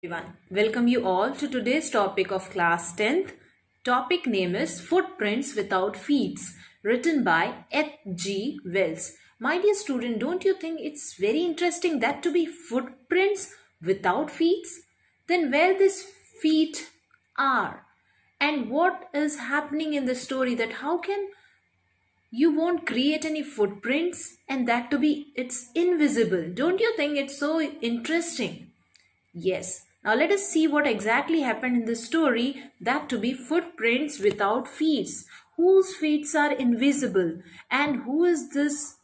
Everyone, welcome you all to today's topic of class 10th. Topic name is Footprints Without Feet, written by H.G. Wells. My dear student, don't you think it's very interesting that to be footprints without feet? Then where these feet are and what is happening in the story, that how can you won't create any footprints and that to be it's invisible? Don't you think it's so interesting? Yes. Now let us see what exactly happened in the story, that to be footprints without feet. Whose feet are invisible and who is this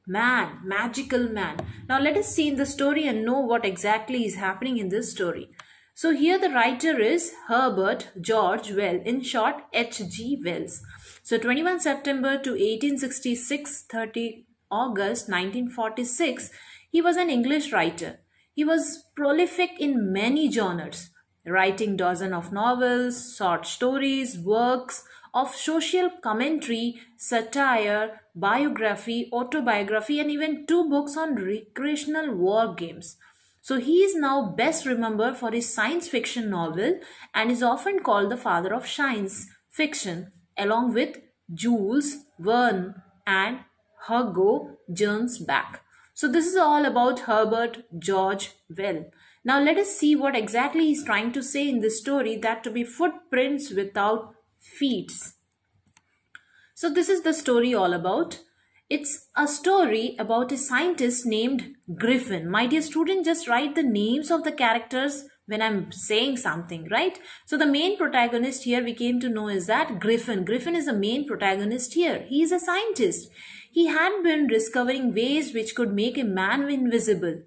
man, magical man? Now let us see in the story and know what exactly is happening in this story. So here the writer is Herbert George Wells, in short H.G. Wells. So 21 September to 1866, 30 August 1946, he was an English writer. He was prolific in many genres, writing dozens of novels, short stories, works of social commentary, satire, biography, autobiography, and even two books on recreational war games. So he is now best remembered for his science fiction novel and is often called the father of science fiction, along with Jules Verne and Hugo Gernsback. So this is all about Herbert George Wells. Now let us see what exactly he's trying to say in this story, that to be footprints without feet. So this is the story all about. It's a story about a scientist named Griffin. My dear student, just write the names of the characters when I'm saying something, right? So the main protagonist here we came to know is that Griffin. Griffin is the main protagonist here. He is a scientist. He had been discovering ways which could make a man invisible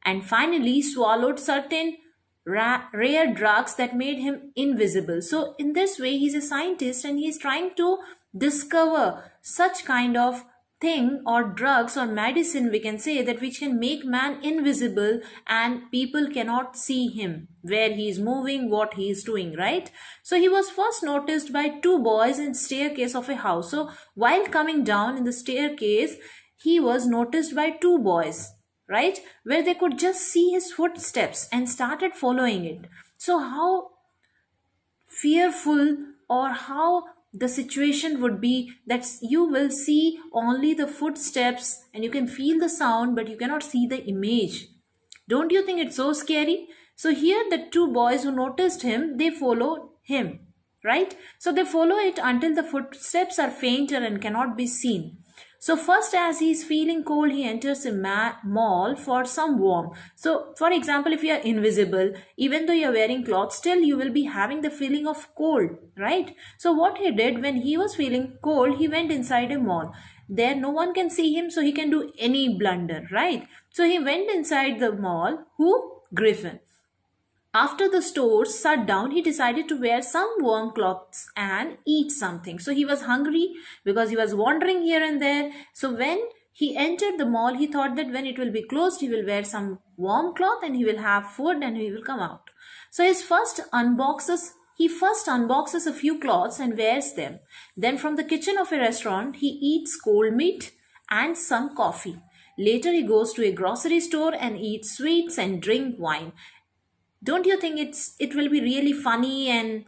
and finally swallowed certain rare drugs that made him invisible. So in this way he's a scientist and he's trying to discover such kind of thing or drugs or medicine, we can say, that which can make man invisible and people cannot see him, where he is moving, what he is doing, right? So he was first noticed by two boys in staircase of a house. So while coming down in the staircase, he was noticed by two boys, right, where they could just see his footsteps and started following it. So how fearful or how the situation would be that you will see only the footsteps and you can feel the sound but you cannot see the image. Don't you think it's so scary? So here the two boys who noticed him, they follow him, right? So they follow it until the footsteps are fainter and cannot be seen. So first, as he is feeling cold, he enters a mall for some warmth. So for example, if you are invisible, even though you are wearing clothes, still you will be having the feeling of cold, right? So what he did when he was feeling cold, he went inside a mall. There no one can see him, so he can do any blunder, right? So he went inside the mall. Who? Griffin. After the stores shut down, he decided to wear some warm clothes and eat something. So he was hungry because he was wandering here and there. So when he entered the mall, he thought that when it will be closed, he will wear some warm cloth and he will have food and he will come out. So he first unboxes a few clothes and wears them. Then from the kitchen of a restaurant, he eats cold meat and some coffee. Later, he goes to a grocery store and eats sweets and drink wine. Don't you think it will be really funny and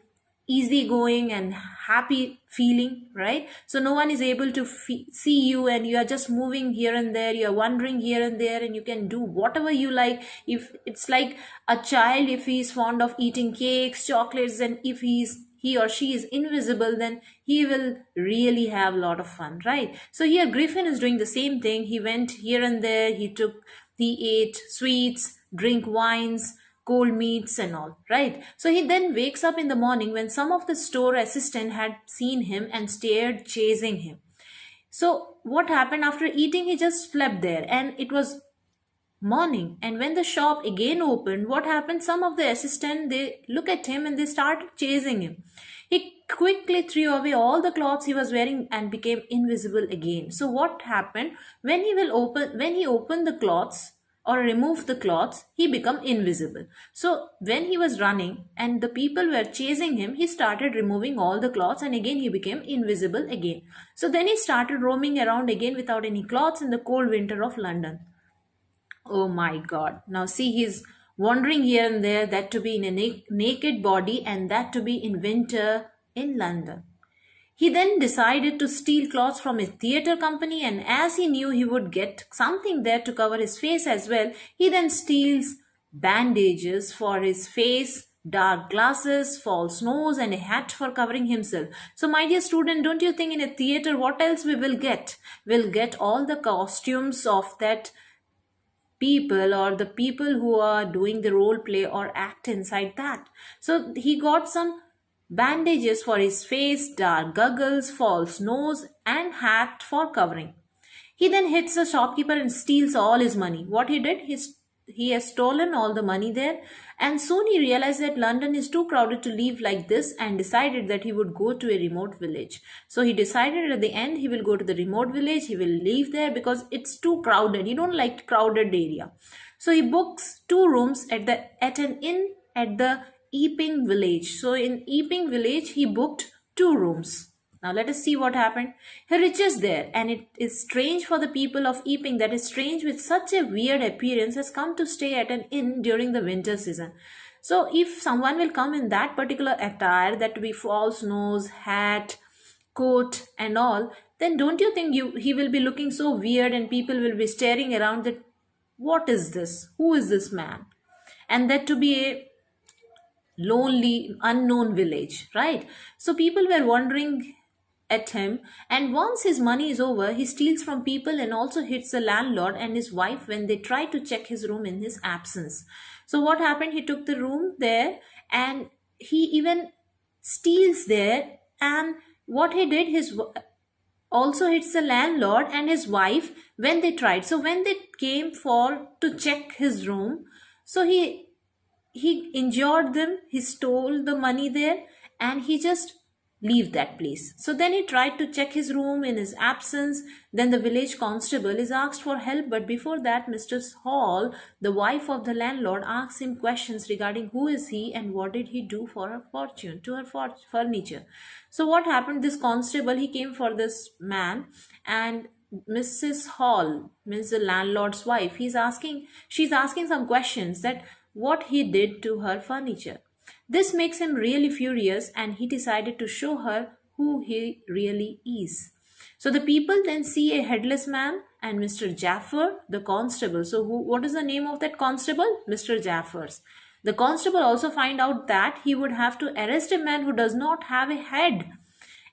easygoing and happy feeling, right? So no one is able to see you and you are just moving here and there, you are wandering here and there, and you can do whatever you like. If it's like a child, if he is fond of eating cakes, chocolates, and if he or she is invisible, then he will really have a lot of fun, right? So here Griffin is doing the same thing. He went here and there, he ate sweets, drink wines, cold meats and all, right? So he then wakes up in the morning when some of the store assistant had seen him and stared chasing him. So what happened? After eating, he just slept there and it was morning. And when the shop again opened, what happened? Some of the assistant, they look at him and they started chasing him. He quickly threw away all the clothes he was wearing and became invisible again. So what happened? When he opened the clothes or removed the clothes, he became invisible. So when he was running and the people were chasing him, he started removing all the clothes and again he became invisible again. So then he started roaming around again without any clothes in the cold winter of London. Oh my God. Now see, he's wandering here and there, that to be in a naked body, and that to be in winter in London. He then decided to steal clothes from a theatre company, and as he knew he would get something there to cover his face as well, he then steals bandages for his face, dark glasses, false nose, and a hat for covering himself. So, my dear student, don't you think in a theatre what else we will get? We'll get all the costumes of that people, or the people who are doing the role play or act inside that. So he got some bandages for his face, dark goggles, false nose, and hat for covering. He then hits the shopkeeper and steals all his money. What he did, he has stolen all the money there, and soon he realized that London is too crowded to live like this, and decided that he would go to a remote village. So he decided at the end he will go to the remote village, he will live there because it's too crowded. He don't like crowded area. So he books 2 rooms at an inn at the Epping village. So in Epping village he booked 2 rooms. Now let us see what happened. He reaches there, and it is strange for the people of Epping that is strange with such a weird appearance has come to stay at an inn during the winter season. So if someone will come in that particular attire, that to be false nose, hat, coat and all, then don't you think he will be looking so weird, and people will be staring around that what is this? Who is this man? And that to be a lonely, unknown village, right? So people were wondering at him, and once his money is over, he steals from people and also hits the landlord and his wife when they try to check his room in his absence. So what happened? He took the room there, and he even steals there, and what he did, his also hits the landlord and his wife when they tried. So when they came for to check his room, so he injured them, he stole the money there, and he just leave that place. So then he tried to check his room in his absence. Then the village constable is asked for help, but before that Mistress Hall, the wife of the landlord, asks him questions regarding who is he and what did he do for her fortune, to her furniture. So what happened, this constable, he came for this man, and Mrs. Hall, means the landlord's wife, she's asking some questions that what he did to her furniture. This makes him really furious, and he decided to show her who he really is. So the people then see a headless man and Mr. Jaffer, the constable. So what is the name of that constable? Mr. Jaffers. The constable also find out that he would have to arrest a man who does not have a head,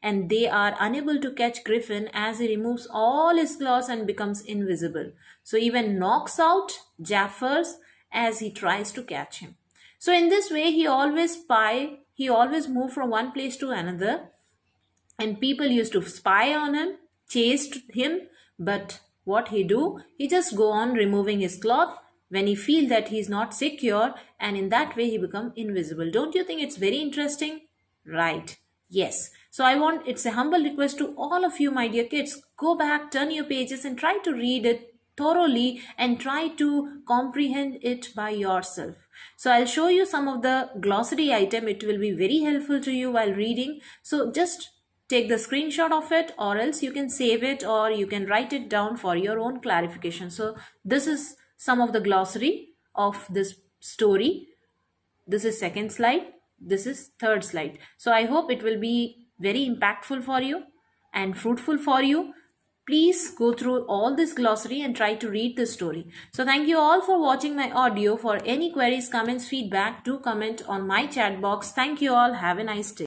and they are unable to catch Griffin as he removes all his clothes and becomes invisible. So even knocks out Jaffers as he tries to catch him. So in this way, he always moved from one place to another, and people used to spy on him, chased him, but what he do? He just go on removing his cloth when he feel that he is not secure, and in that way he become invisible. Don't you think it's very interesting? Right. Yes. So it's a humble request to all of you, my dear kids, go back, turn your pages and try to read it thoroughly and try to comprehend it by yourself. So I'll show you some of the glossary item. It will be very helpful to you while reading. So just take the screenshot of it, or else you can save it, or you can write it down for your own clarification. So this is some of the glossary of this story. This is second slide. This is third slide. So I hope it will be very impactful for you and fruitful for you. Please go through all this glossary and try to read the story. So thank you all for watching my audio. For any queries, comments, feedback, do comment on my chat box. Thank you all. Have a nice day.